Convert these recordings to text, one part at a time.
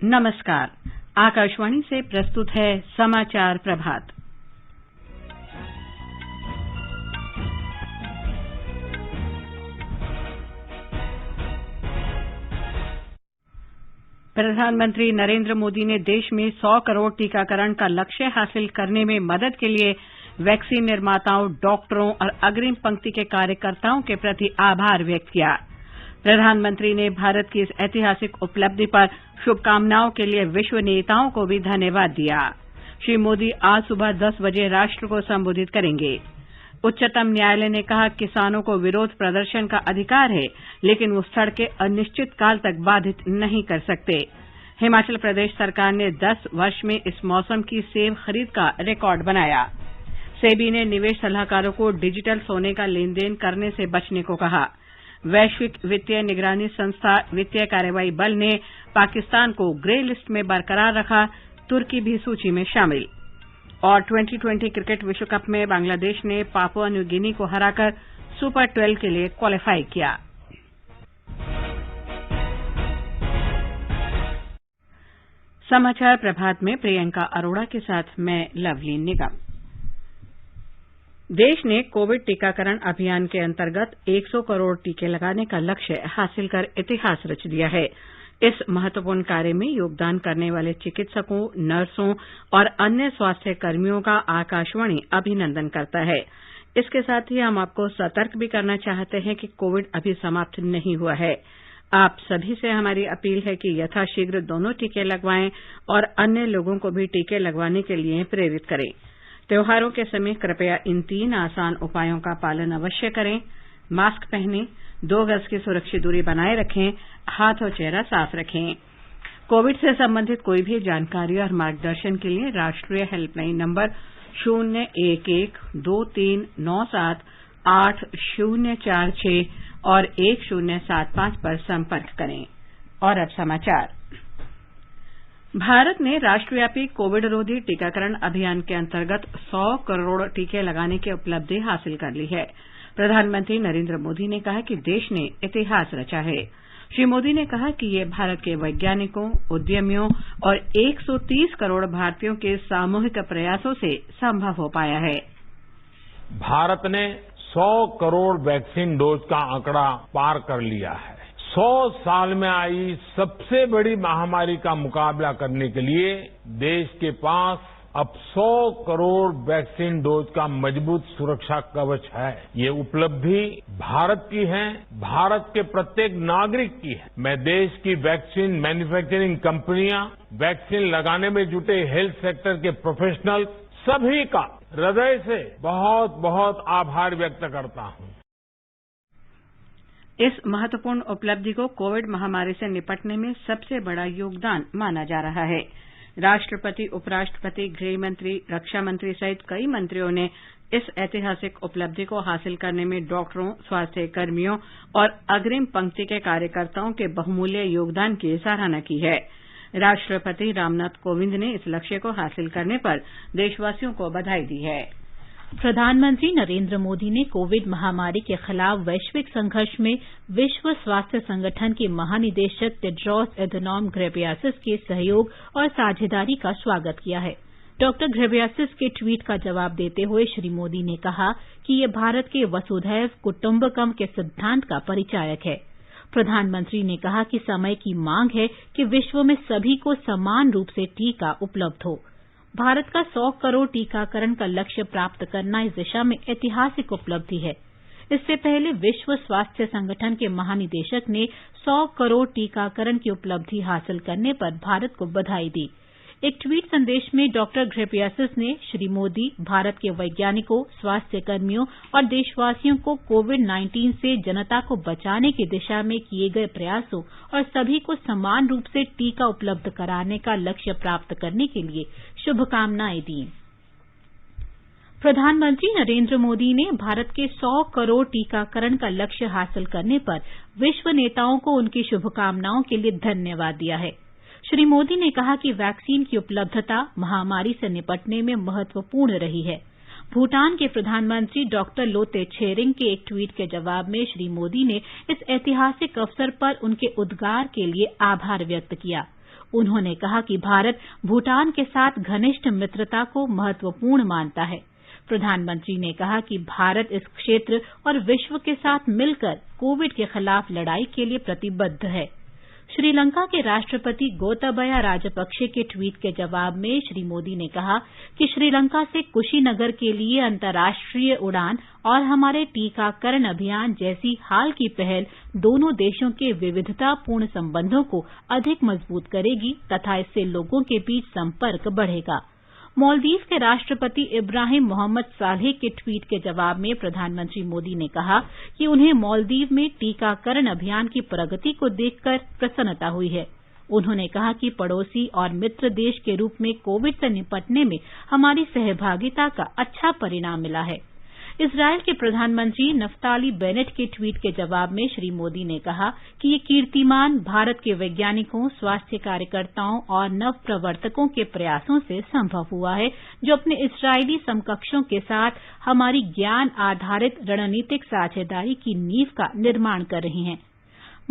नमस्कार। आकाशवाणी से प्रस्तुत है समाचार प्रभात। प्रधानमंत्री नरेंद्र मोदी ने देश में 100 करोड़ टीकाकरण का लक्ष्य हासिल करने में मदद के लिए वैक्सीन निर्माताओं, डॉक्टरों और अग्रिम पंक्ति के कार्यकर्ताओं के प्रति आभार व्यक्त किया। प्रधानमंत्री ने भारत की इस ऐतिहासिक उपलब्धि पर शुभकामनाओं के लिए विश्व नेताओं को भी धन्यवाद दिया। श्री मोदी आज सुबह 10 बजे राष्ट्र को संबोधित करेंगे। उच्चतम न्यायालय ने कहा किसानों को विरोध प्रदर्शन का अधिकार है, लेकिन वो सड़कें अनिश्चित काल तक बाधित नहीं कर सकते। हिमाचल प्रदेश सरकार ने 10 वर्ष में इस मौसम की सेब खरीद का रिकॉर्ड बनाया। सेबी ने निवेश सलाहकारों को डिजिटल सोने का लेन देन करने से बचने को कहा। वैश्विक वित्तीय निगरानी संस्था वित्तीय कार्रवाई बल ने पाकिस्तान को ग्रे लिस्ट में बरकरार रखा, तुर्की भी सूची में शामिल। और 2020 क्रिकेट विश्व कप में बांग्लादेश ने पापुआ न्यू गिनी को हराकर सुपर 12 के लिए क्वालीफाई किया। समाचार प्रभात में प्रियंका अरोड़ा के साथ मैं लवली निगम। देश ने कोविड टीकाकरण अभियान के अंतर्गत 100 करोड़ टीके लगाने का लक्ष्य हासिल कर इतिहास रच दिया है। इस महत्वपूर्ण कार्य में योगदान करने वाले चिकित्सकों, नर्सों और अन्य स्वास्थ्य कर्मियों का आकाशवाणी अभिनंदन करता है। इसके साथ ही हम आपको सतर्क भी करना चाहते हैं कि कोविड अभी समाप्त नहीं हुआ है। आप सभी से हमारी अपील है कि यथाशीघ्र दोनों टीके लगवाएं और अन्य लोगों को भी टीके लगवाने के लिए प्रेरित करें। त्योहारों के समय कृपया इन 3 आसान उपायों का पालन अवश्य करें। मास्क पहनें, 2 गज की सुरक्षित दूरी बनाए रखें, हाथ और चेहरा साफ रखें। कोविड से संबंधित कोई भी जानकारी और मार्गदर्शन के लिए राष्ट्रीय हेल्पलाइन नंबर 011-2397-8046 और 1075 पर संपर्क करें। और अब समाचार। भारत ने राष्ट्रव्यापी कोविड-रोधी टीकाकरण अभियान के अंतर्गत 100 करोड़ टीके लगाने की उपलब्धि हासिल कर ली है। प्रधानमंत्री नरेंद्र मोदी ने कहा कि देश ने इतिहास रचा है। श्री मोदी ने कहा कि ये भारत के वैज्ञानिकों, उद्यमियों और 130 करोड़ भारतीयों के सामूहिक प्रयासों से संभव हो पाया है। भारत ने 100 करोड़ वैक्सीन डोज का आंकड़ा पार कर लिया है। 100 साल में आई सबसे बड़ी महामारी का मुकाबला करने के लिए देश के पास अब 100 करोड़ वैक्सीन डोज का मजबूत सुरक्षा कवच है। ये उपलब्धि भारत की है, भारत के प्रत्येक नागरिक की है। मैं देश की वैक्सीन मैन्युफैक्चरिंग कंपनियां, वैक्सीन लगाने में जुटे हेल्थ सेक्टर के प्रोफेशनल्स, सभी का हृदय से बहुत बहुत आभार व्यक्त करता हूं। इस महत्वपूर्ण उपलब्धि को कोविड महामारी से निपटने में सबसे बड़ा योगदान माना जा रहा है। राष्ट्रपति, उपराष्ट्रपति, गृह मंत्री, रक्षा मंत्री सहित कई मंत्रियों ने इस ऐतिहासिक उपलब्धि को हासिल करने में डॉक्टरों, स्वास्थ्य कर्मियों और अग्रिम पंक्ति के कार्यकर्ताओं के बहुमूल्य योगदान की सराहना की है। राष्ट्रपति रामनाथ कोविंद ने इस लक्ष्य को हासिल करने पर देशवासियों को बधाई दी है। प्रधानमंत्री नरेंद्र मोदी ने कोविड महामारी के खिलाफ वैश्विक संघर्ष में विश्व स्वास्थ्य संगठन के महानिदेशक टेड्रोस एधनॉम घेब्रेयेसस के सहयोग और साझेदारी का स्वागत किया है। डॉक्टर घेब्रेयेसस के ट्वीट का जवाब देते हुए श्री मोदी ने कहा कि ये भारत के वसुधैव कुटुंबकम के सिद्धांत का परिचायक है। प्रधानमंत्री ने कहा कि समय की मांग है कि विश्व में सभी को समान रूप से टीका उपलब्ध हो। भारत का 100 करोड़ टीकाकरण का लक्ष्य प्राप्त करना इस दिशा में ऐतिहासिक उपलब्धि है। इससे पहले विश्व स्वास्थ्य संगठन के महानिदेशक ने 100 करोड़ टीकाकरण की उपलब्धि हासिल करने पर भारत को बधाई दी। एक ट्वीट संदेश में डॉक्टर घेब्रेयेसस ने श्री मोदी, भारत के वैज्ञानिकों, स्वास्थ्य कर्मियों और देशवासियों को कोविड-19 से जनता को बचाने की दिशा में किए गए प्रयासों और सभी को समान रूप से टीका उपलब्ध कराने का लक्ष्य प्राप्त करने के लिए शुभकामनाएं दी। प्रधानमंत्री नरेंद्र मोदी ने भारत के 100 करोड़ टीकाकरण का लक्ष्य हासिल करने पर विश्व नेताओं को उनकी शुभकामनाओं के लिए धन्यवाद दिया है। श्री मोदी ने कहा कि वैक्सीन की उपलब्धता महामारी से निपटने में महत्वपूर्ण रही है। भूटान के प्रधानमंत्री डॉक्टर लोते छेरिंग के एक ट्वीट के जवाब में श्री मोदी ने इस ऐतिहासिक अवसर पर उनके उद्गार के लिए आभार व्यक्त किया। उन्होंने कहा कि भारत भूटान के साथ घनिष्ठ मित्रता को महत्वपूर्ण मानता है। प्रधानमंत्री ने कहा कि भारत इस क्षेत्र और विश्व के साथ मिलकर कोविड के खिलाफ लड़ाई के लिए प्रतिबद्ध है। श्रीलंका के राष्ट्रपति गोताबाया राजपक्षे के ट्वीट के जवाब में श्री मोदी ने कहा कि श्रीलंका से कुशीनगर के लिए अंतर्राष्ट्रीय उड़ान और हमारे टीकाकरण अभियान जैसी हाल की पहल दोनों देशों के विविधतापूर्ण संबंधों को अधिक मजबूत करेगी तथा इससे लोगों के बीच संपर्क बढ़ेगा। मालदीव के राष्ट्रपति इब्राहिम मोहम्मद सालेह के ट्वीट के जवाब में प्रधानमंत्री मोदी ने कहा कि उन्हें मालदीव में टीकाकरण अभियान की प्रगति को देखकर प्रसन्नता हुई है। उन्होंने कहा कि पड़ोसी और मित्र देश के रूप में कोविड से निपटने में हमारी सहभागिता का अच्छा परिणाम मिला है। इस्रायल के प्रधानमंत्री नफ्ताली बेनेट के ट्वीट के जवाब में श्री मोदी ने कहा कि ये कीर्तिमान भारत के वैज्ञानिकों, स्वास्थ्य कार्यकर्ताओं और नवप्रवर्तकों के प्रयासों से संभव हुआ है, जो अपने इस्राएली समकक्षों के साथ हमारी ज्ञान आधारित रणनीतिक साझेदारी की नींव का निर्माण कर रहे हैं।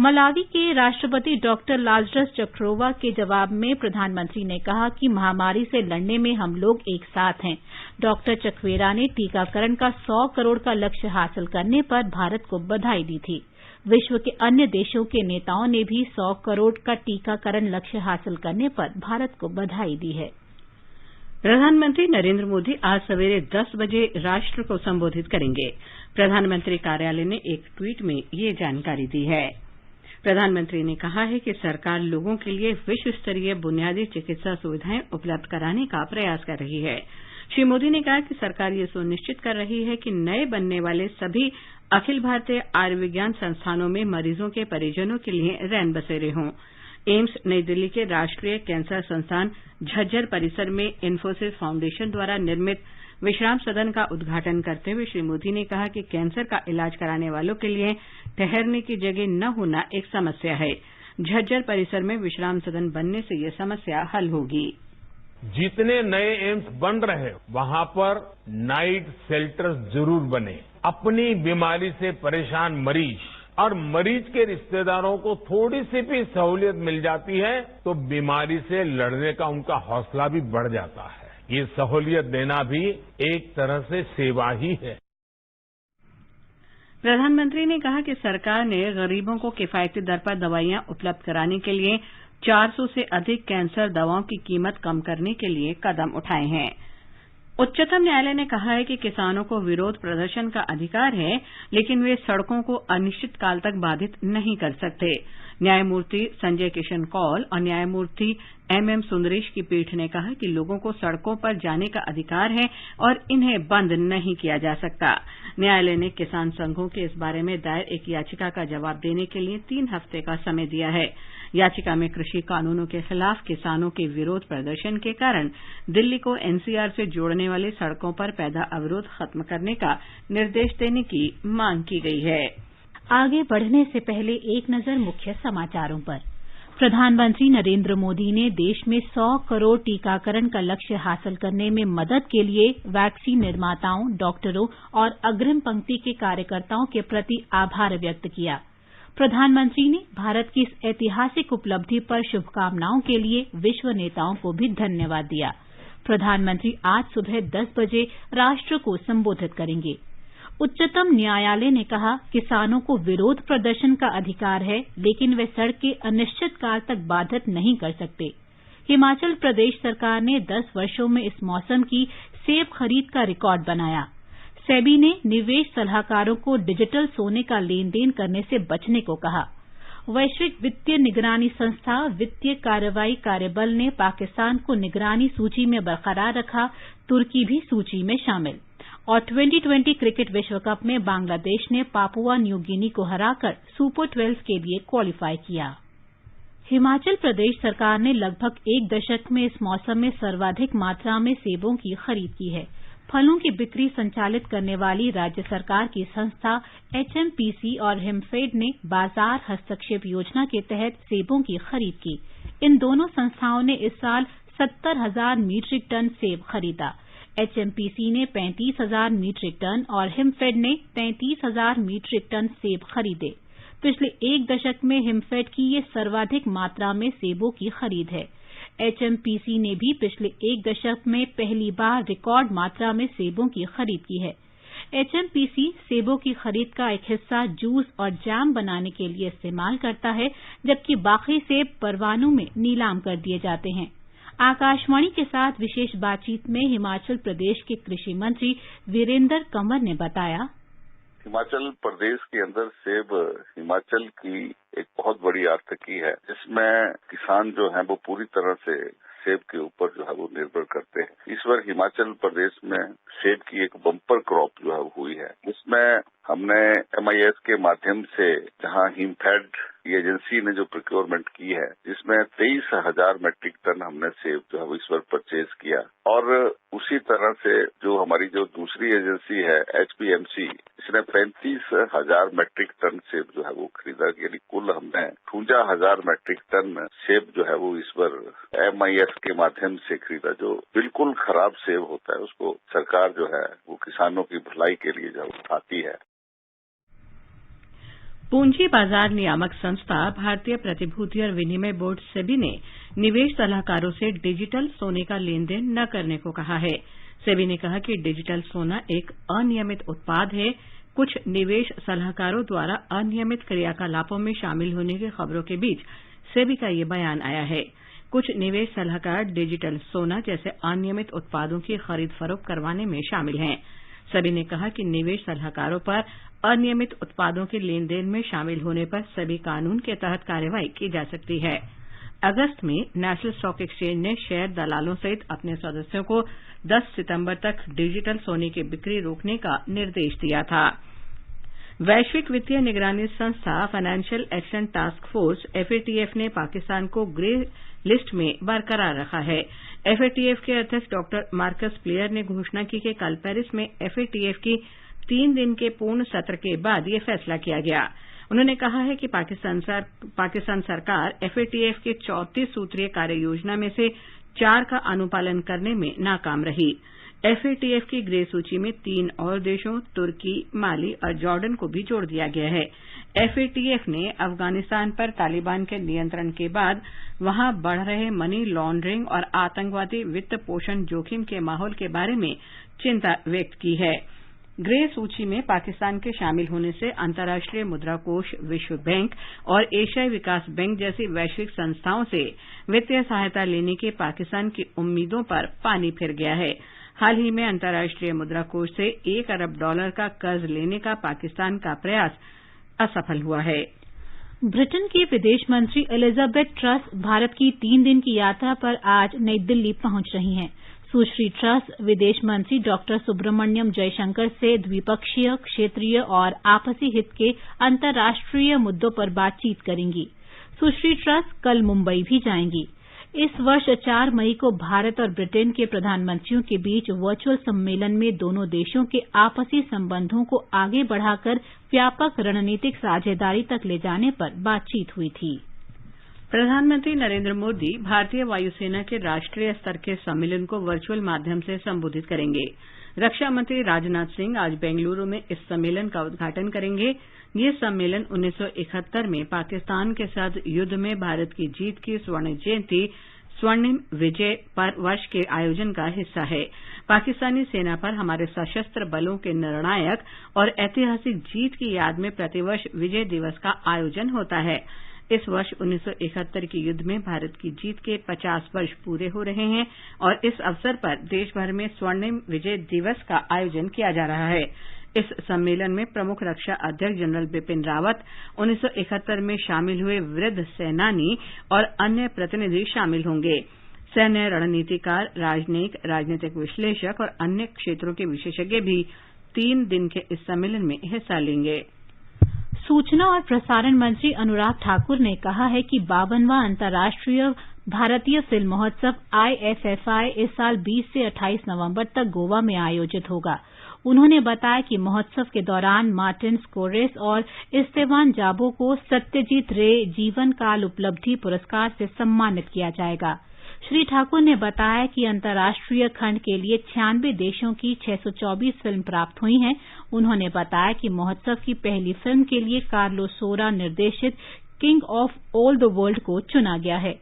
मलावी के राष्ट्रपति डॉक्टर लाजरस चक्रोवा के जवाब में प्रधानमंत्री ने कहा कि महामारी से लड़ने में हम लोग एक साथ हैं। डॉक्टर चक्वेरा ने टीकाकरण का 100 करोड़ का लक्ष्य हासिल करने पर भारत को बधाई दी थी। विश्व के अन्य देशों के नेताओं ने भी 100 करोड़ का टीकाकरण लक्ष्य हासिल करने पर भारत को बधाई दी है। प्रधानमंत्री नरेंद्र मोदी आज सवेरे 10 बजे राष्ट्र को संबोधित करेंगे। प्रधानमंत्री कार्यालय ने एक ट्वीट में ये जानकारी दी है। प्रधानमंत्री ने कहा है कि सरकार लोगों के लिए विश्व स्तरीय बुनियादी चिकित्सा सुविधाएं उपलब्ध कराने का प्रयास कर रही है। श्री मोदी ने कहा कि सरकार ये सुनिश्चित कर रही है कि नए बनने वाले सभी अखिल भारतीय आयुर्विज्ञान संस्थानों में मरीजों के परिजनों के लिए रैन बसेरे हों। एम्स नई दिल्ली के राष्ट्रीय कैंसर संस्थान झज्जर परिसर में इन्फोसिस फाउंडेशन द्वारा निर्मित विश्राम सदन का उद्घाटन करते हुए श्री मोदी ने कहा कि कैंसर का इलाज कराने वालों के लिए ठहरने की जगह न होना एक समस्या है। झज्जर परिसर में विश्राम सदन बनने से ये समस्या हल होगी। जितने नए एम्स बन रहे वहां पर नाइट शेल्टर्स जरूर बने। अपनी बीमारी से परेशान मरीज और मरीज के रिश्तेदारों को थोड़ी सी भी सहूलियत मिल जाती है तो बीमारी से लड़ने का उनका हौसला भी बढ़ जाता है। ये सहूलियत देना भी एक तरह से सेवा ही है। प्रधानमंत्री ने कहा कि सरकार ने गरीबों को किफायती दर पर दवाइयां उपलब्ध कराने के लिए 400 से अधिक कैंसर दवाओं की कीमत कम करने के लिए कदम उठाए हैं। उच्चतम न्यायालय ने कहा है कि किसानों को विरोध प्रदर्शन का अधिकार है, लेकिन वे सड़कों को अनिश्चितकाल तक बाधित नहीं कर सकते। न्यायमूर्ति संजय किशन कौल और न्यायमूर्ति एमएम सुंदरेश की पीठ ने कहा कि लोगों को सड़कों पर जाने का अधिकार है और इन्हें बंद नहीं किया जा सकता। न्यायालय ने किसान संघों के इस बारे में दायर एक याचिका का जवाब देने के लिए 3 हफ्ते का समय दिया है। याचिका में कृषि कानूनों के खिलाफ किसानों के विरोध प्रदर्शन के कारण दिल्ली को एनसीआर से जोड़ने वाली सड़कों पर पैदा अवरोध खत्म करने का निर्देश देने की मांग की गई है। आगे बढ़ने से पहले एक नजर मुख्य समाचारों पर। प्रधानमंत्री नरेंद्र मोदी ने देश में 100 करोड़ टीकाकरण का लक्ष्य हासिल करने में मदद के लिए वैक्सीन निर्माताओं, डॉक्टरों और अग्रिम पंक्ति के कार्यकर्ताओं के प्रति आभार व्यक्त किया। प्रधानमंत्री ने भारत की इस ऐतिहासिक उपलब्धि पर शुभकामनाओं के लिए विश्व नेताओं को भी धन्यवाद दिया। प्रधानमंत्री आज सुबह 10 बजे राष्ट्र को संबोधित करेंगे। उच्चतम न्यायालय ने कहा किसानों को विरोध प्रदर्शन का अधिकार है, लेकिन वे सड़कें अनिश्चितकाल तक बाधित नहीं कर सकते। हिमाचल प्रदेश सरकार ने 10 वर्षों में इस मौसम की सेब खरीद का रिकॉर्ड बनाया। सेबी ने निवेश सलाहकारों को डिजिटल सोने का लेन देन करने से बचने को कहा। वैश्विक वित्तीय निगरानी संस्था वित्तीय कार्रवाई कार्यबल ने पाकिस्तान को निगरानी सूची में बरकरार रखा, तुर्की भी सूची में शामिल। और 2020 क्रिकेट विश्व कप में बांग्लादेश ने पापुआ न्यू गिनी को हराकर सुपर 12 के लिए क्वालीफाई किया। हिमाचल प्रदेश सरकार ने लगभग 1 दशक में इस मौसम में सर्वाधिक मात्रा में सेबों की खरीद की है। फलों की बिक्री संचालित करने वाली राज्य सरकार की संस्था एचएमपीसी और हिमफेड ने बाजार हस्तक्षेप योजना के तहत सेबों की खरीद की। इन दोनों संस्थाओं ने इस साल 70,000 मीट्रिक टन सेब खरीदा। एचएमपीसी ने 35,000 मीट्रिक टन और हिमफेड ने 33,000 मीट्रिक टन सेब खरीदे। पिछले 1 दशक में हिमफेड की ये सर्वाधिक मात्रा में सेबों की खरीद है। HMPC ने भी पिछले एक दशक में पहली बार रिकॉर्ड मात्रा में सेबों की खरीद की है। HMPC सेबों की खरीद का एक हिस्सा जूस और जैम बनाने के लिए इस्तेमाल करता है, जबकि बाकी सेब परवानों में नीलाम कर दिए जाते हैं। आकाशवाणी के साथ विशेष बातचीत में हिमाचल प्रदेश के कृषि मंत्री वीरेंद्र कंवर ने बताया, हिमाचल प्रदेश के अंदर सेब हिमाचल की एक बहुत बड़ी आर्थिकी है, जिसमें किसान जो है वो पूरी तरह से सेब के ऊपर जो है वो निर्भर करते हैं। इस बार हिमाचल प्रदेश में सेब की एक बम्पर क्रॉप जो है हुई है, जिसमें हमने MIS के माध्यम से, जहां हिमफेड की एजेंसी ने जो प्रोक्योरमेंट की है, जिसमें 23,000 मैट्रिक टन हमने सेब जो है वो इस बार परचेज किया। और उसी तरह से जो हमारी जो दूसरी एजेंसी है HPMC, इसने 35,000 मैट्रिक टन सेब जो है वो खरीदा। यानी कुल हमने 52,000 मैट्रिक टन सेब जो है वो इस बार MIS के माध्यम से खरीदा। जो बिल्कुल खराब सेब होता है उसको सरकार जो है वो किसानों की भलाई के लिए जो उठाती है। पूंजी बाजार नियामक संस्था भारतीय प्रतिभूति और विनिमय बोर्ड सेबी ने निवेश सलाहकारों से डिजिटल सोने का लेन देन न करने को कहा है। सेबी ने कहा कि डिजिटल सोना एक अनियमित उत्पाद है। कुछ निवेश सलाहकारों द्वारा अनियमित क्रियाकलापों में शामिल होने की खबरों के बीच सेबी का ये बयान आया है। कुछ निवेश सलाहकार डिजिटल सोना जैसे अनियमित उत्पादों की खरीद फरोख्त करवाने में शामिल हैं। सेबी ने कहा कि निवेश सलाहकारों पर अनियमित उत्पादों के लेन देन में शामिल होने पर सेबी कानून के तहत कार्रवाई की जा सकती है। अगस्त में नेशनल स्टॉक एक्सचेंज ने शेयर दलालों सहित अपने सदस्यों को 10 सितंबर तक डिजिटल सोने की बिक्री रोकने का निर्देश दिया था। वैश्विक वित्तीय निगरानी संस्था financial action task force FATF ने पाकिस्तान को ग्रे लिस्ट में बरकरार रखा है। FATF के अध्यक्ष डॉक्टर मार्कस प्लेयर ने घोषणा की कि कल पेरिस में FATF की 3 दिन के पूर्ण सत्र के बाद ये फैसला किया गया। उन्होंने कहा है कि पाकिस्तान सरकार FATF के 34 सूत्रीय कार्य योजना में से 4 का अनुपालन करने में नाकाम रही। FATF की ग्रे सूची में 3 और देशों तुर्की, माली और जॉर्डन को भी जोड़ दिया गया है। FATF ने अफगानिस्तान पर तालिबान के नियंत्रण के बाद वहां बढ़ रहे मनी लॉन्ड्रिंग और आतंकवादी वित्त पोषण जोखिम के माहौल के बारे में चिंता व्यक्त की है। ग्रे सूची में पाकिस्तान के शामिल होने से अंतर्राष्ट्रीय मुद्रा कोष, विश्व बैंक और एशियाई विकास बैंक जैसी वैश्विक संस्थाओं से वित्तीय सहायता लेने की पाकिस्तान की उम्मीदों पर पानी फिर गया है। हाल ही में अंतर्राष्ट्रीय मुद्रा कोष से $1 अरब का कर्ज लेने का पाकिस्तान का प्रयास असफल हुआ है। ब्रिटेन की विदेश मंत्री एलिजाबेथ ट्रस भारत की 3 दिन की यात्रा पर आज नई दिल्ली पहुंच रही हैं। सुश्री ट्रस विदेश मंत्री डॉक्टर सुब्रमण्यम जयशंकर से द्विपक्षीय, क्षेत्रीय और आपसी हित के अंतर्राष्ट्रीय मुद्दों पर बातचीत करेंगी। सुश्री ट्रस कल मुंबई भी जाएंगी। इस वर्ष 4 मई को भारत और ब्रिटेन के प्रधानमंत्रियों के बीच वर्चुअल सम्मेलन में दोनों देशों के आपसी संबंधों को आगे बढ़ाकर व्यापक रणनीतिक साझेदारी तक ले जाने पर बातचीत हुई थी। प्रधानमंत्री नरेंद्र मोदी भारतीय वायुसेना के राष्ट्रीय स्तर के सम्मेलन को वर्चुअल माध्यम से संबोधित करेंगे। रक्षा मंत्री राजनाथ सिंह आज बेंगलुरू में इस सम्मेलन का उद्घाटन करेंगे। ये सम्मेलन 1971 में पाकिस्तान के साथ युद्ध में भारत की जीत की स्वर्ण जयंती स्वर्णिम विजय वर्ष के आयोजन का हिस्सा है। पाकिस्तानी सेना पर हमारे सशस्त्र बलों के निर्णायक और ऐतिहासिक जीत की याद में प्रतिवर्ष विजय दिवस का आयोजन होता है। इस वर्ष 1971 के युद्ध में भारत की जीत के 50 वर्ष पूरे हो रहे हैं और इस अवसर पर देश भर में स्वर्णिम विजय दिवस का आयोजन किया जा रहा है। इस सम्मेलन में प्रमुख रक्षा अध्यक्ष जनरल बिपिन रावत, 1971 में शामिल हुए वृद्ध सेनानी और अन्य प्रतिनिधि शामिल होंगे। सैन्य रणनीतिकार, राजनीतिक विश्लेषक और अन्य क्षेत्रों के विशेषज्ञ भी 3 दिन के इस सम्मेलन में हिस्सा लेंगे। सूचना और प्रसारण मंत्री अनुराग ठाकुर ने कहा है कि 52वां अंतर्राष्ट्रीय भारतीय फिल्म महोत्सव IFFI इस साल 20 से 28 नवंबर तक गोवा में आयोजित होगा। उन्होंने बताया कि महोत्सव के दौरान मार्टिन स्कोरेस और इस्तेवान जाबो को सत्यजीत रे जीवन काल उपलब्धि पुरस्कार से सम्मानित किया जाएगा। श्री ठाकुर ने बताया कि अंतर्राष्ट्रीय खंड के लिए 96 देशों की 624 फिल्म प्राप्त हुई हैं। उन्होंने बताया कि महोत्सव की पहली फिल्म के लिए कार्लो सोरा निर्देशित king of all the world को चुना गया है।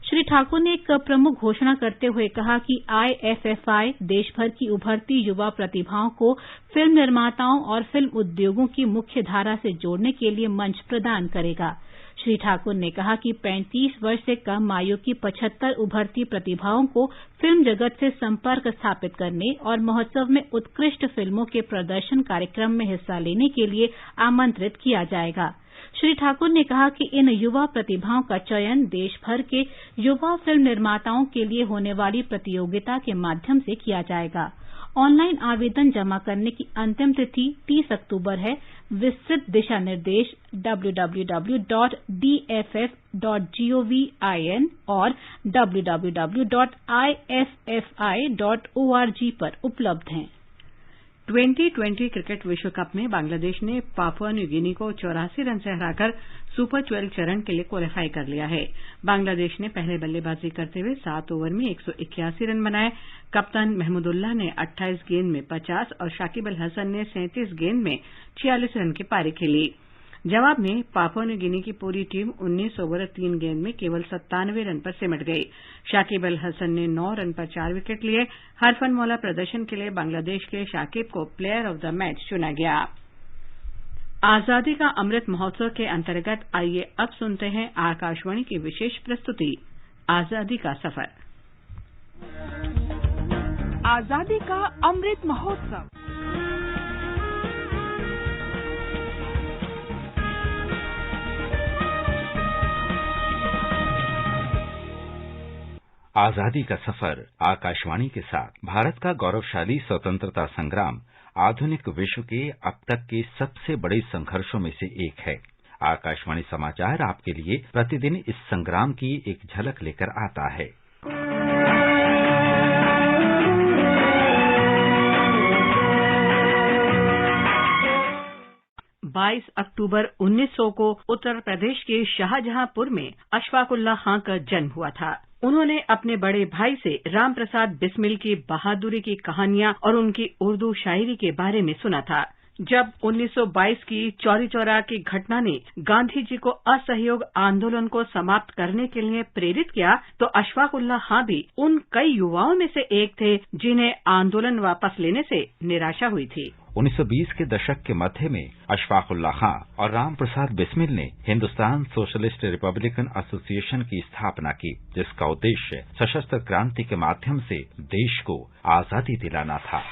श्री ठाकुर ने एक प्रमुख घोषणा करते हुए कहा कि IFFI देश भर की उभरती युवा प्रतिभाओं को फिल्म निर्माताओं और फिल्म उद्योगों की मुख्य धारा से जोड़ने के लिए मंच प्रदान करेगा। श्री ठाकुर ने कहा कि 35 वर्ष से कम आयु की 75 उभरती प्रतिभाओं को फिल्म जगत से संपर्क स्थापित करने और महोत्सव में उत्कृष्ट फिल्मों के प्रदर्शन कार्यक्रम में हिस्सा लेने के लिए आमंत्रित किया जाएगा। श्री ठाकुर ने कहा कि इन युवा प्रतिभाओं का चयन देश भर के युवा फिल्म निर्माताओं के लिए होने वाली प्रतियोगिता के माध्यम से किया जाएगा। ऑनलाइन आवेदन जमा करने की अंतिम तिथि 30 अक्टूबर है। विस्तृत दिशा निर्देश www.dff.govin और www.iffi.org पर उपलब्ध हैं। 2020 क्रिकेट विश्व कप में बांग्लादेश ने पापुआ न्यू गिनी को 84 रन से हराकर सुपर 12 चरण के लिए क्वालीफाई कर लिया है। बांग्लादेश ने पहले बल्लेबाजी करते हुए 7 ओवर में 181 रन बनाए। कप्तान महमूदुल्लाह ने 28 गेंद में 50 और शाकिब अल हसन ने 37 गेंद में 46 रन की पारी खेली। जवाब में पापुआ न्यू गिनी की पूरी टीम 19 ओवर 3 गेंद में केवल 97 रन पर सिमट गई। शाकिब अल हसन ने 9 रन पर 4 विकेट लिए। हरफनमौला प्रदर्शन के लिए बांग्लादेश के शाकिब को प्लेयर ऑफ द मैच चुना गया। आजादी का अमृत महोत्सव के अंतर्गत आइए अब सुनते हैं आकाशवाणी की विशेष प्रस्तुति आजादी का सफर। आजादी का अमृत महोत्सव। आजादी का सफर आकाशवाणी के साथ भारत का गौरवशाली स्वतंत्रता संग्राम आधुनिक विश्व के अब तक के सबसे बड़े संघर्षों में से एक है। आकाशवाणी समाचार आपके लिए प्रतिदिन इस संग्राम की एक झलक लेकर आता है। 22 अक्टूबर 1900 को उत्तर प्रदेश के शाहजहांपुर में अशफाक उल्लाह खां का जन्म हुआ था। उन्होंने अपने बड़े भाई से राम प्रसाद बिस्मिल की बहादुरी की कहानियां और उनकी उर्दू शायरी के बारे में सुना था। जब 1922 की चौरी चौरा की घटना ने गांधी जी को असहयोग आंदोलन को समाप्त करने के लिए प्रेरित किया, तो अशफाक उल्लाह खां भी उन कई युवाओं में से एक थे जिन्हें आंदोलन वापस लेने से निराशा हुई थी। 1920 के दशक के मध्य में अशफाक उल्लाह खां और राम प्रसाद बिस्मिल ने हिंदुस्तान सोशलिस्ट रिपब्लिकन एसोसिएशन की स्थापना की, जिसका उद्देश्य सशस्त्र क्रांति के माध्यम से देश को आजादी दिलाना था।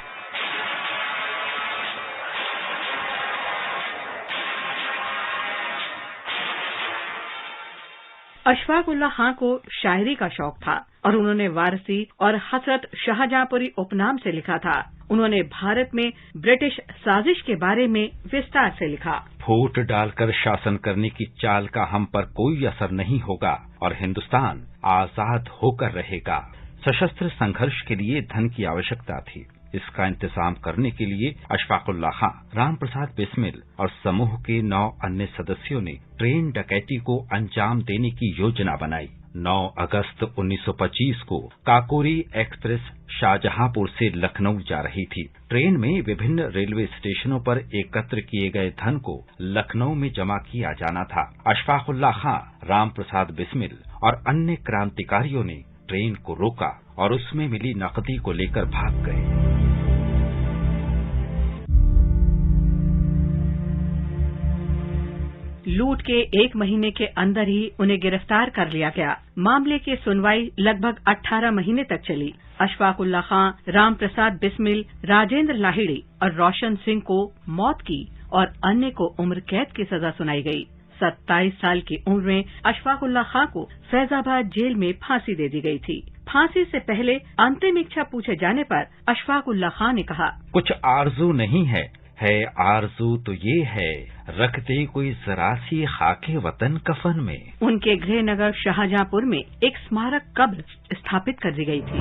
अशफाक उल्लाह खां को शायरी का शौक था और उन्होंने वारसी और हसरत शाहजहांपुरी उपनाम से लिखा था। उन्होंने भारत में ब्रिटिश साजिश के बारे में विस्तार से लिखा। फूट डालकर शासन करने की चाल का हम पर कोई असर नहीं होगा और हिंदुस्तान आजाद होकर रहेगा। सशस्त्र संघर्ष के लिए धन की आवश्यकता थी। इसका इंतजाम करने के लिए अशफाक उल्लाह खां, राम प्रसाद बिस्मिल और समूह के 9 अन्य सदस्यों ने ट्रेन डकैती को अंजाम देने की योजना बनाई। 9 अगस्त 1925 को काकोरी एक्सप्रेस शाहजहांपुर से लखनऊ जा रही थी। ट्रेन में विभिन्न रेलवे स्टेशनों पर एकत्र किए गए धन को लखनऊ में जमा किया जाना था। अशफाक उल्लाह खां, राम प्रसाद बिस्मिल और अन्य क्रांतिकारियों ने ट्रेन को रोका और उसमें मिली नकदी को लेकर भाग गए। लूट के 1 महीने के अंदर ही उन्हें गिरफ्तार कर लिया गया। मामले की सुनवाई लगभग 18 महीने तक चली। अशफाक उल्लाह खां, राम प्रसाद बिस्मिल, राजेंद्र लाहिड़ी और रोशन सिंह को मौत की और अन्य को उम्र कैद की सजा सुनाई गई। 27 साल की उम्र में अशफाक उल्लाह खां को फैजाबाद जेल में फांसी दे दी गई थी। फांसी से पहले अंतिम इच्छा पूछे जाने पर अशफाक उल्लाह खां ने कहा, कुछ आरजू नहीं है आरजू तो ये है, रख दे कोई जरा सी खाके वतन कफन में। उनके गृह नगर शाहजहांपुर में एक स्मारक कब्र स्थापित कर दी गई थी।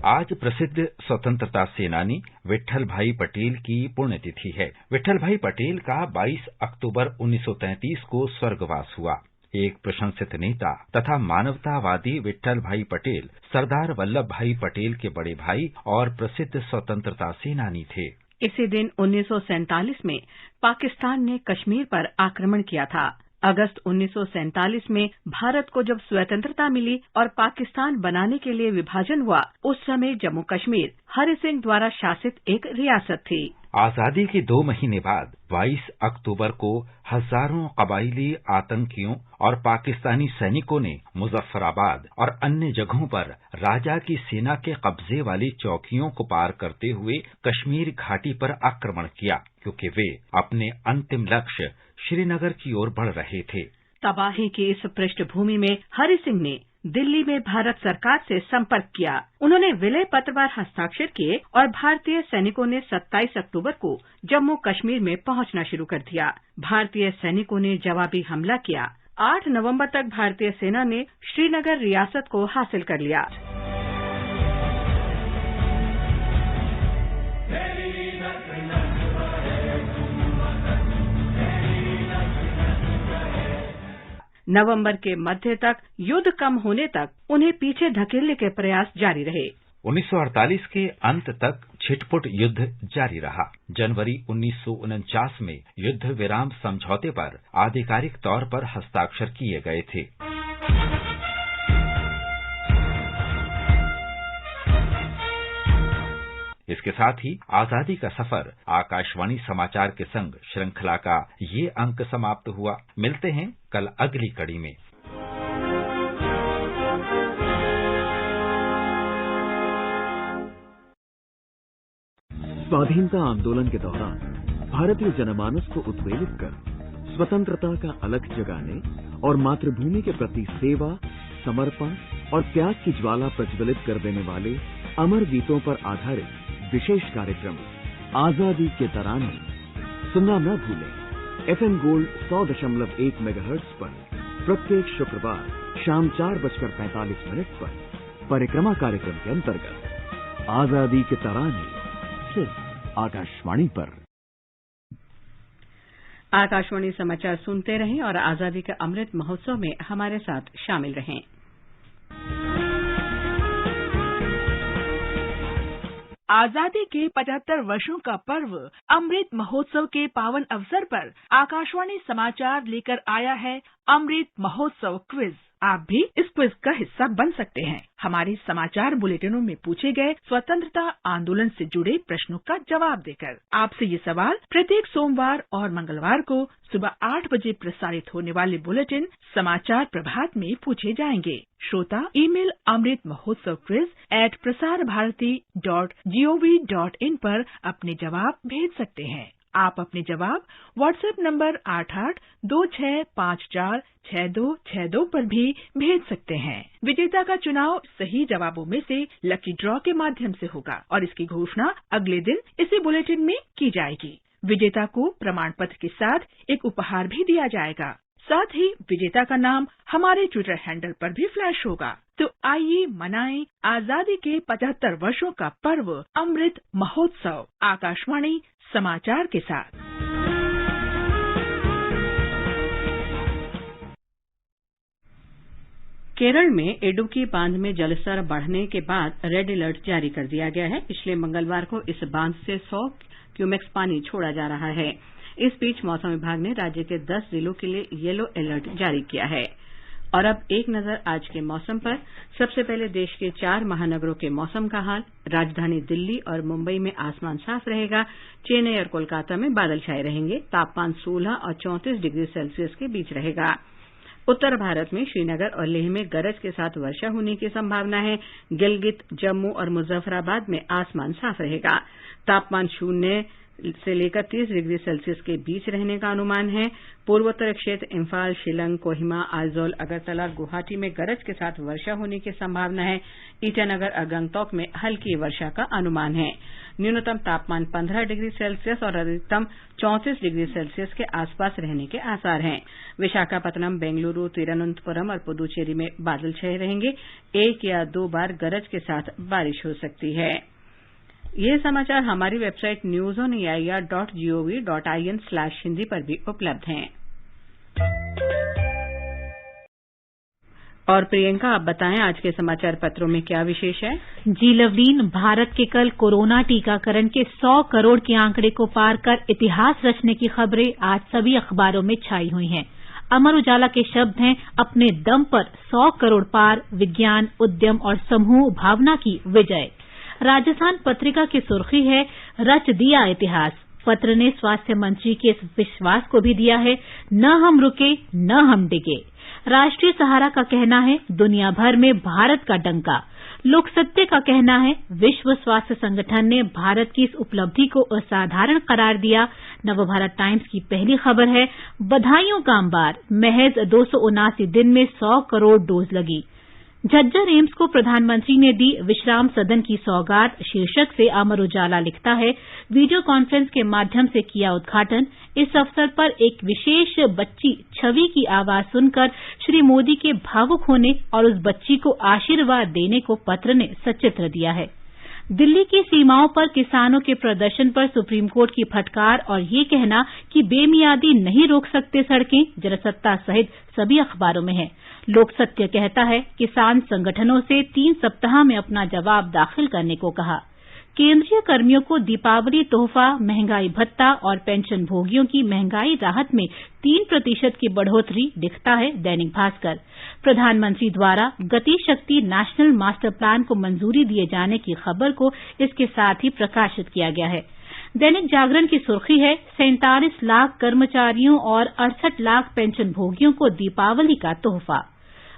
आज प्रसिद्ध स्वतंत्रता सेनानी विट्ठल भाई पटेल की पुण्यतिथि है। विट्ठल भाई पटेल का 22 अक्टूबर 1933 को स्वर्गवास हुआ। एक प्रशंसित नेता तथा मानवतावादी विट्ठल भाई पटेल सरदार वल्लभ भाई पटेल के बड़े भाई और प्रसिद्ध स्वतंत्रता सेनानी थे। इसी दिन 1947 में पाकिस्तान ने कश्मीर पर आक्रमण किया था। अगस्त 1947 में भारत को जब स्वतंत्रता मिली और पाकिस्तान बनाने के लिए विभाजन हुआ, उस समय जम्मू कश्मीर हरि सिंह द्वारा शासित एक रियासत थी। आजादी के 2 महीने बाद 22 अक्टूबर को हजारों कबायली आतंकियों और पाकिस्तानी सैनिकों ने मुजफ्फराबाद और अन्य जगहों पर राजा की सेना के कब्जे वाली चौकियों को पार करते हुए कश्मीर घाटी पर आक्रमण किया, क्योंकि वे अपने अंतिम लक्ष्य श्रीनगर की ओर बढ़ रहे थे। तबाही की इस पृष्ठभूमि में हरि सिंह ने दिल्ली में भारत सरकार से संपर्क किया। उन्होंने विलय पत्र पर हस्ताक्षर किए और भारतीय सैनिकों ने 27 अक्टूबर को जम्मू कश्मीर में पहुंचना शुरू कर दिया। भारतीय सैनिकों ने जवाबी हमला किया। 8 नवंबर तक भारतीय सेना ने श्रीनगर रियासत को हासिल कर लिया। नवंबर के मध्य तक युद्ध कम होने तक उन्हें पीछे धकेलने के प्रयास जारी रहे। 1948 के अंत तक छिटपुट युद्ध जारी रहा। जनवरी 1949 में युद्ध विराम समझौते पर आधिकारिक तौर पर हस्ताक्षर किए गए थे। इसके साथ ही आजादी का सफर आकाशवाणी समाचार के संग श्रृंखला का ये अंक समाप्त हुआ। मिलते हैं कल अगली कड़ी में। स्वाधीनता आंदोलन के दौरान भारतीय जनमानस को उद्वेलित कर स्वतंत्रता का अलख जगाने और मातृभूमि के प्रति सेवा, समर्पण और त्याग की ज्वाला प्रज्वलित कर देने वाले अमर गीतों पर आधारित विशेष कार्यक्रम आजादी के तराने सुनना न भूलें। FM गोल्ड 100.1 मेगाहर्ट्ज पर प्रत्येक शुक्रवार शाम 4:45 पर परिक्रमा कार्यक्रम के अंतर्गत आजादी के तराने सिर्फ आकाशवाणी पर। आकाशवाणी समाचार सुनते रहें और आजादी के अमृत महोत्सव में हमारे साथ शामिल रहें। आजादी के 75 वर्षों का पर्व अमृत महोत्सव के पावन अवसर पर आकाशवाणी समाचार लेकर आया है अमृत महोत्सव क्विज। आप भी इस क्विज का हिस्सा बन सकते हैं। हमारे समाचार बुलेटिनों में पूछे गए स्वतंत्रता आंदोलन से जुड़े प्रश्नों का जवाब देकर। आपसे ये सवाल प्रत्येक सोमवार और मंगलवार को सुबह 8 बजे प्रसारित होने वाले बुलेटिन समाचार प्रभात में पूछे जाएंगे। श्रोता email Amrit Mahotsav quiz @prasarbharati.gov.in पर अपने जवाब भेज सकते हैं। आप अपने जवाब व्हाट्सएप नंबर 8826546262 पर भी भेज सकते हैं। विजेता का चुनाव सही जवाबों में से लकी ड्रॉ के माध्यम से होगा और इसकी घोषणा अगले दिन इसी बुलेटिन में की जाएगी। विजेता को प्रमाण पत्र के साथ एक उपहार भी दिया जाएगा। साथ ही विजेता का नाम हमारे ट्विटर हैंडल पर भी फ्लैश होगा। तो आइए मनाएं आजादी के 75 वर्षों का पर्व अमृत महोत्सव आकाशवाणी समाचार के साथ। केरल में इडुक्की बांध में जलस्तर बढ़ने के बाद रेड अलर्ट जारी कर दिया गया है। पिछले मंगलवार को इस बांध से 100 क्यूमेक्स पानी छोड़ा जा रहा है। इस बीच मौसम विभाग ने राज्य के 10 जिलों के लिए येलो अलर्ट जारी किया है। और अब एक नजर आज के मौसम पर। सबसे पहले देश के 4 महानगरों के मौसम का हाल। राजधानी दिल्ली और मुंबई में आसमान साफ रहेगा। चेन्नई और कोलकाता में बादल छाए रहेंगे। तापमान 16 और 34 डिग्री सेल्सियस के बीच रहेगा। उत्तर भारत में श्रीनगर और लेह में गरज के साथ वर्षा होने की संभावना है। गिलगित, जम्मू और मुजफ्फराबाद में आसमान साफ रहेगा। तापमान 0 से लेकर 30 डिग्री सेल्सियस के बीच रहने का अनुमान है। पूर्वोत्तर क्षेत्र इम्फाल, शिलंग, कोहिमा, आइजोल, अगरतला, गुवाहाटी में गरज के साथ वर्षा होने की संभावना है। ईटानगर और गंगटोक में हल्की वर्षा का अनुमान है। न्यूनतम तापमान 15 डिग्री सेल्सियस और अधिकतम 34 डिग्री सेल्सियस के आसपास रहने के आसार हैं। विशाखापत्तनम, बेंगलुरु, तिरुवनंतपुरम और पुदुचेरी में बादल छाए रहेंगे। 1 या 2 बार गरज के साथ बारिश हो सकती है। ये समाचार हमारी वेबसाइट newsonair.gov.in/hindi पर भी उपलब्ध हैं। और प्रियंका, आप बताएं आज के समाचार पत्रों में क्या विशेष है? जी लवलीन, भारत के कल कोरोना टीकाकरण के 100 करोड़ के आंकड़े को पार कर इतिहास रचने की खबरें आज सभी अखबारों में छाई हुई हैं। अमर उजाला के शब्द हैं, अपने दम पर 100 करोड़ पार, विज्ञान, उद्यम और समूह भावना की विजय। राजस्थान पत्रिका की सुर्खी है, रच दिया इतिहास। पत्र ने स्वास्थ्य मंत्री के इस विश्वास को भी दिया है, न हम रुके न हम डिगे। राष्ट्रीय सहारा का कहना है, दुनिया भर में भारत का डंका। लोक सत्य का कहना है, विश्व स्वास्थ्य संगठन ने भारत की इस उपलब्धि को असाधारण करार दिया। नवभारत टाइम्स की पहली खबर है, बधाइयों का अंबार, महज 279 दिन में 100 करोड़ डोज लगी। झज्जर एम्स को प्रधानमंत्री ने दी विश्राम सदन की सौगात, शीर्षक से अमर उजाला लिखता है, वीडियो कॉन्फ्रेंस के माध्यम से किया उद्घाटन। इस अवसर पर एक विशेष बच्ची छवि की आवाज सुनकर श्री मोदी के भावुक होने और उस बच्ची को आशीर्वाद देने को पत्र ने सचित्र दिया है। दिल्ली की सीमाओं पर किसानों के प्रदर्शन पर सुप्रीम कोर्ट की फटकार और ये कहना कि बेमियादी नहीं रोक सकते सड़कें, जनसत्ता सहित सभी अखबारों में है। लोक सत्य कहता है, किसान संगठनों से 3 सप्ताह में अपना जवाब दाखिल करने को कहा। केंद्रीय कर्मियों को दीपावली तोहफा, महंगाई भत्ता और पेंशन भोगियों की महंगाई राहत में 3% की बढ़ोतरी, दिखता है दैनिक भास्कर। प्रधानमंत्री द्वारा गति शक्ति नेशनल मास्टर प्लान को मंजूरी दिए जाने की खबर को इसके साथ ही प्रकाशित किया गया है। दैनिक जागरण की सुर्खी है, 47 लाख कर्मचारियों और 68 लाख पेंशन भोगियों को दीपावली का तोहफा।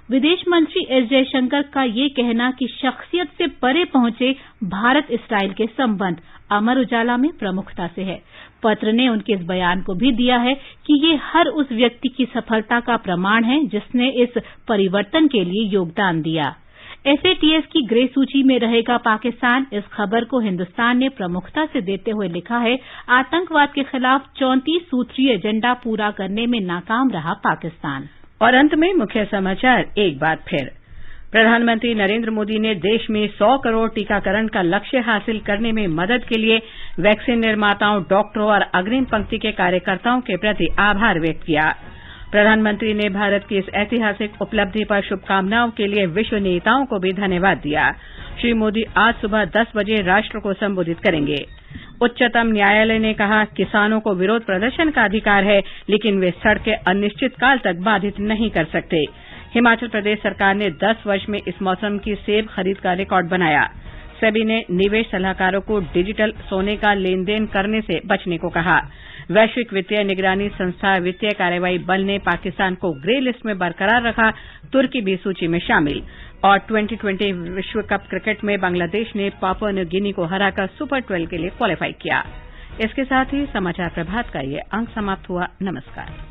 विदेश मंत्री एस जयशंकर का ये कहना कि शख्सियत से परे पहुंचे भारत इस्राइल के संबंध, अमर उजाला में प्रमुखता से है। पत्र ने उनके इस बयान को भी दिया है कि ये हर उस व्यक्ति की सफलता का प्रमाण है जिसने इस परिवर्तन के लिए योगदान दिया। FATF की ग्रे सूची में रहेगा पाकिस्तान, इस खबर को हिंदुस्तान ने प्रमुखता से देते हुए लिखा है, आतंकवाद के खिलाफ 34 सूत्रीय एजेंडा पूरा करने में नाकाम रहा पाकिस्तान। और अंत में मुख्य समाचार एक बार फिर। प्रधानमंत्री नरेंद्र मोदी ने देश में 100 करोड़ टीकाकरण का लक्ष्य हासिल करने में मदद के लिए वैक्सीन निर्माताओं, डॉक्टरों और अग्रिम पंक्ति के कार्यकर्ताओं के प्रति आभार व्यक्त किया। प्रधानमंत्री ने भारत की इस ऐतिहासिक उपलब्धि पर शुभकामनाओं के लिए विश्व नेताओं को भी धन्यवाद दिया। श्री मोदी आज सुबह 10 बजे राष्ट्र को संबोधित करेंगे। उच्चतम न्यायालय ने कहा, किसानों को विरोध प्रदर्शन का अधिकार है, लेकिन वे सड़कें अनिश्चितकाल तक बाधित नहीं कर सकते। हिमाचल प्रदेश सरकार ने 10 वर्ष में इस मौसम की सेब खरीद का रिकॉर्ड बनाया। सेबी ने निवेश सलाहकारों को डिजिटल सोने का लेन देन करने से बचने को कहा। वैश्विक वित्तीय निगरानी संस्था वित्तीय कार्रवाई बल ने पाकिस्तान को ग्रे लिस्ट में बरकरार रखा, तुर्की भी सूची में शामिल। और 2020 विश्व कप क्रिकेट में बांग्लादेश ने पापुआ न्यू गिनी को हराकर सुपर 12 के लिए क्वालीफाई किया। इसके साथ ही समाचार प्रभात का ये अंक समाप्त हुआ। नमस्कार।